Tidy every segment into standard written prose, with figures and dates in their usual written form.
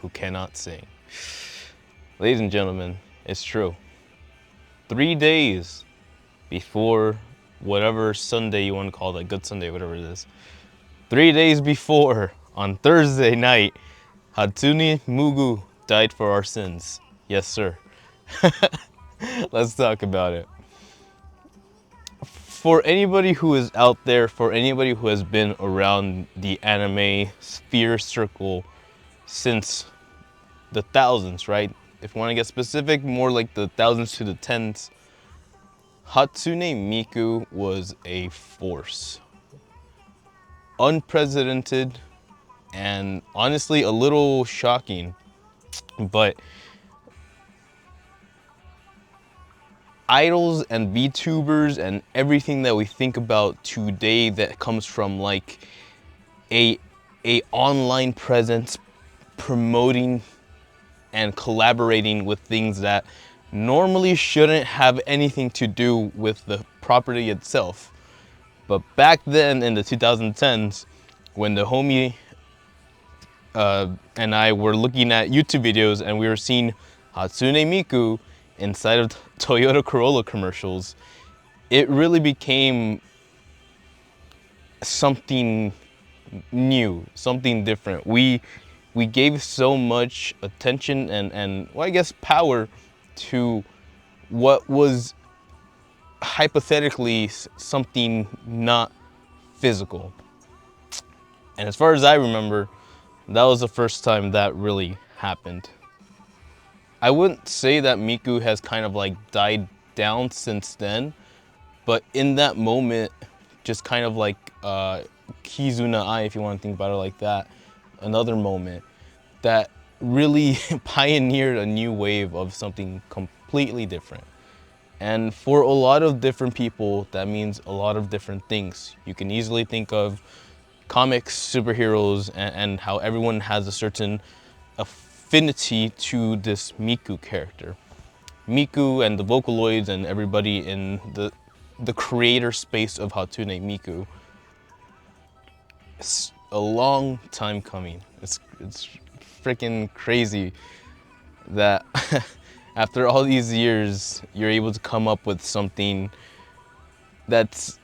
who cannot sing. Ladies and gentlemen, it's true. 3 days before whatever Sunday you want to call that, Good Sunday, whatever it is. 3 days before, on Thursday night, Hatsunemiku died for our sins. Yes, sir. Let's talk about it. For anybody who is out there, for anybody who has been around the anime sphere circle since the thousands, right? If you want to get specific, more like the thousands to the tens, Hatsunemiku was a force. Unprecedented and honestly a little shocking, but idols and VTubers and everything that we think about today that comes from like a online presence promoting and collaborating with things that normally shouldn't have anything to do with the property itself. But back then in the 2010s, when the homie and I were looking at YouTube videos and we were seeing Hatsunemiku inside of Toyota Corolla commercials, it really became something new, something different. We gave so much attention and well, I guess power to what was hypothetically something not physical. And as far as I remember, that was the first time that really happened. I wouldn't say that Miku has kind of like died down since then, but in that moment, just kind of like Kizuna Ai, if you want to think about it like that, another moment that really pioneered a new wave of something completely different. And for a lot of different people, that means a lot of different things. You can easily think of comics, superheroes, and how everyone has a certain affinity to this Miku character. Miku and the vocaloids and everybody in the creator space of Hatsunemiku. It's a long time coming. It's freaking crazy that after all these years, you're able to come up with something that's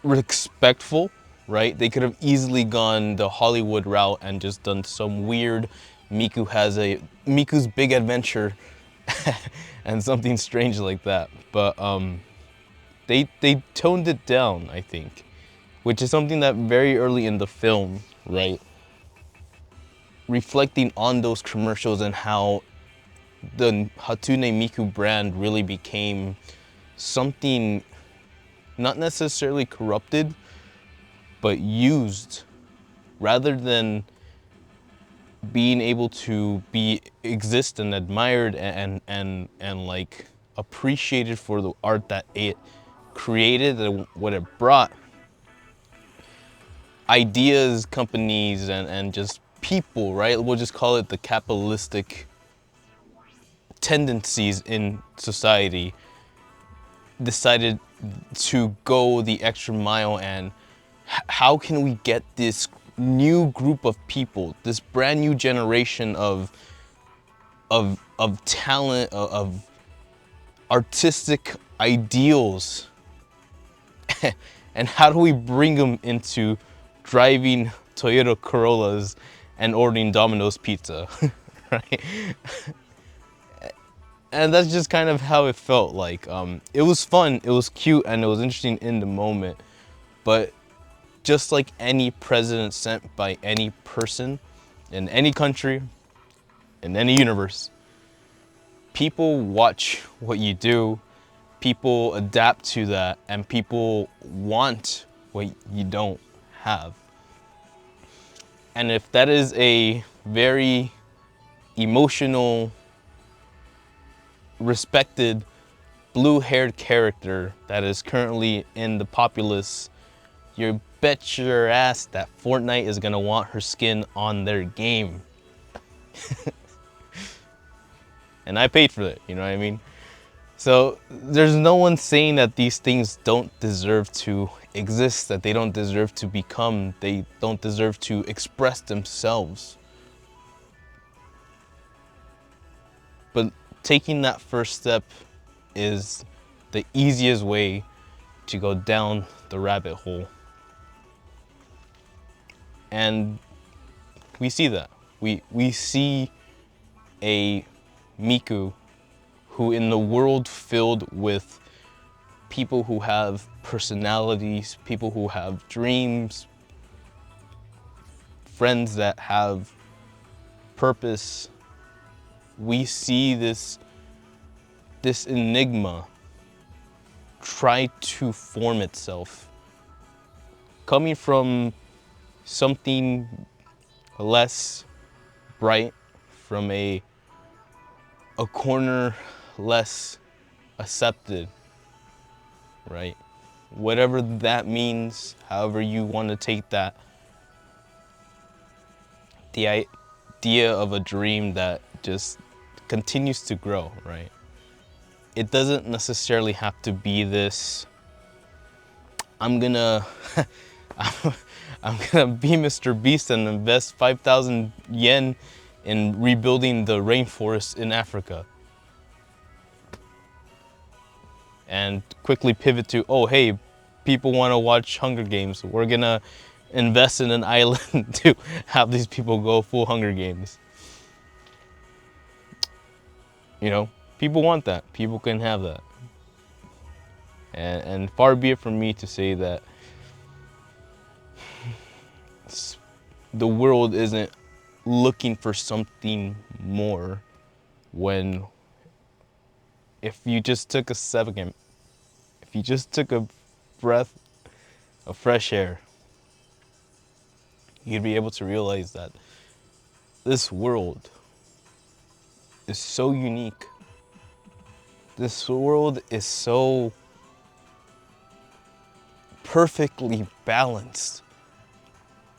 respectful, right? They could have easily gone the Hollywood route and just done some weird Miku's Big Adventure and something strange like that. But they toned it down, I think, which is something that very early in the film, right? Reflecting on those commercials and how the Hatsunemiku brand really became something not necessarily corrupted, but used rather than being able to exist and admired and like appreciated for the art that it created and what it brought. Ideas, companies, and just people, right? We'll just call it the capitalistic tendencies in society decided to go the extra mile and how can we get this new group of people, this brand new generation of talent, of artistic ideals, and how do we bring them into driving Toyota Corollas and ordering Domino's pizza, right? And that's just kind of how it felt like. It was fun, it was cute, and it was interesting in the moment. But just like any president sent by any person in any country, in any universe, people watch what you do, people adapt to that, and people want what you don't have. And if that is a very emotional, respected, blue-haired character that is currently in the populace, you bet your ass that Fortnite is gonna want her skin on their game. And I paid for it, you know what I mean? So there's no one saying that these things don't deserve to exist, that they don't deserve to become, they don't deserve to express themselves. taking that first step is the easiest way to go down the rabbit hole. And we see that. We see a Miku who, in the world filled with people who have personalities, people who have dreams, friends that have purpose, we see this enigma try to form itself, coming from something less bright, from a corner less accepted, right? Whatever that means, however you want to take that, the idea of a dream that just continues to grow, right? It doesn't necessarily have to be this, I'm gonna be Mr. Beast and invest 5,000 yen in rebuilding the rainforest in Africa. And quickly pivot to, oh hey, people want to watch Hunger Games. We're gonna invest in an island to have these people go full Hunger Games. You know, people want that. People can have that. And far be it from me to say that the world isn't looking for something more, when if you just took a second, if you just took a breath of fresh air, you'd be able to realize that this world is so unique. This world is so perfectly balanced.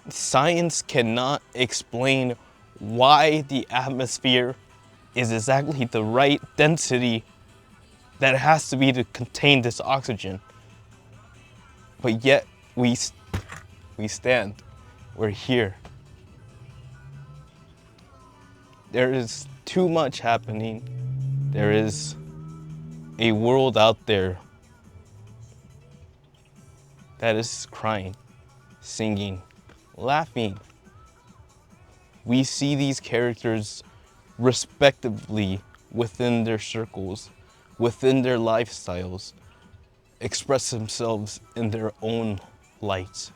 Science cannot explain why the atmosphere is exactly the right density that it has to be to contain this oxygen. But yet we stand, we're here. There is too much happening. There is a world out there that is crying, singing, laughing. We see these characters respectively within their circles, within their lifestyles, express themselves in their own light.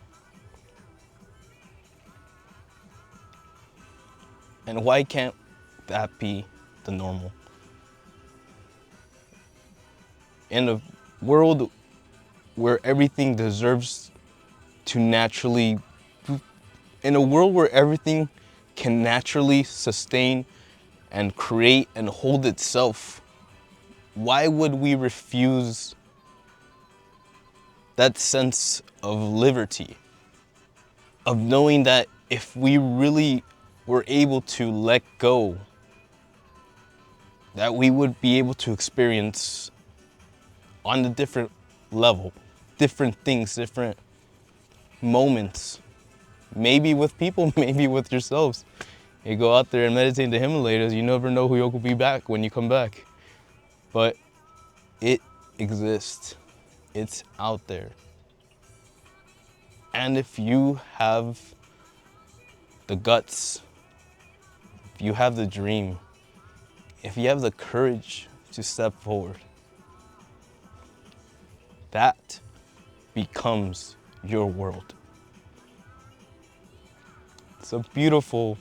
And why can't that be the normal? In a world where everything deserves to naturally, in a world where everything can naturally sustain and create and hold itself, why would we refuse that sense of liberty, of knowing that if we really were able to let go, that we would be able to experience on a different level, different things, different moments, maybe with people, maybe with yourselves. You go out there and meditate in the Himalayas, you never know who you'll be back when you come back. But it exists. It's out there. And if you have the guts, if you have the dream, if you have the courage to step forward, that becomes your world. It's a beautiful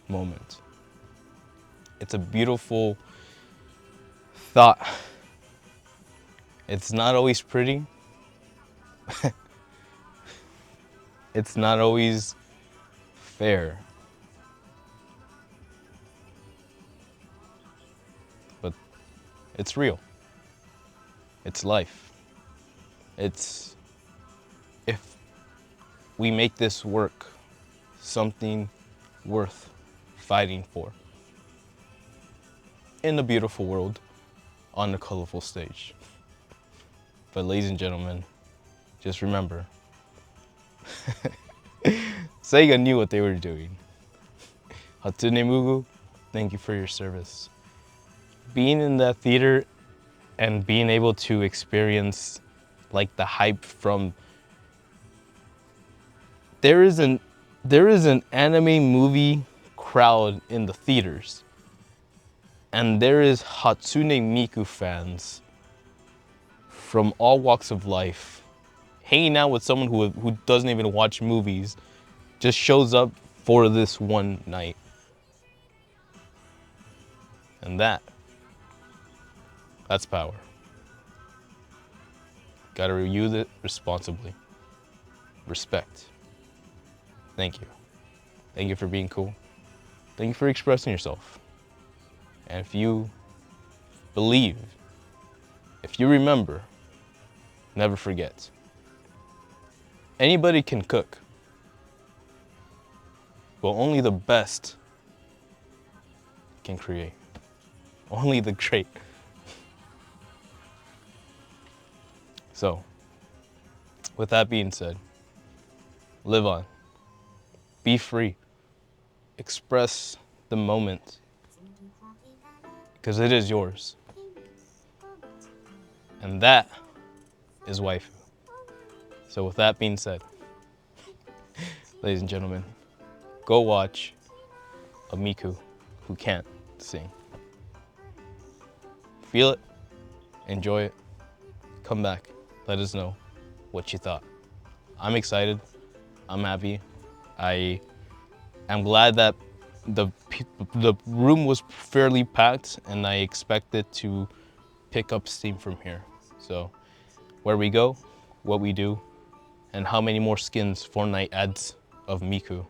moment. It's a beautiful thought. It's not always pretty. It's not always fair. But it's real. It's life. It's, if we make this work, something worth fighting for in the beautiful world on the colorful stage. But ladies and gentlemen, just remember, Sega knew what they were doing. Hatsunemiku, thank you for your service. being in that theater and being able to experience like the hype from there is an anime movie crowd in the theaters, and there is Hatsunemiku fans from all walks of life hanging out with someone who doesn't even watch movies, just shows up for this one night. And that's power. Gotta use it responsibly. Respect. Thank you. Thank you for being cool. Thank you for expressing yourself. And if you believe, if you remember, never forget. Anybody can cook, but only the best can create. Only the great. So, with that being said, live on. Be free. Express the moment, because it is yours. And that is waifu. So with that being said, ladies and gentlemen, go watch a Miku who can't sing. Feel it, enjoy it, come back, let us know what you thought. I'm excited, I'm happy. I am glad that the room was fairly packed, and I expect it to pick up steam from here. So where we go, what we do, and how many more skins Fortnite adds of Miku.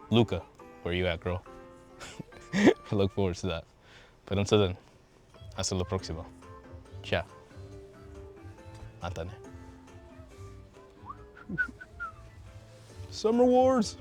Luca, where you at, girl? I look forward to that. But until then, hasta la próxima. Ciao. Hasta ne. Summer Wars.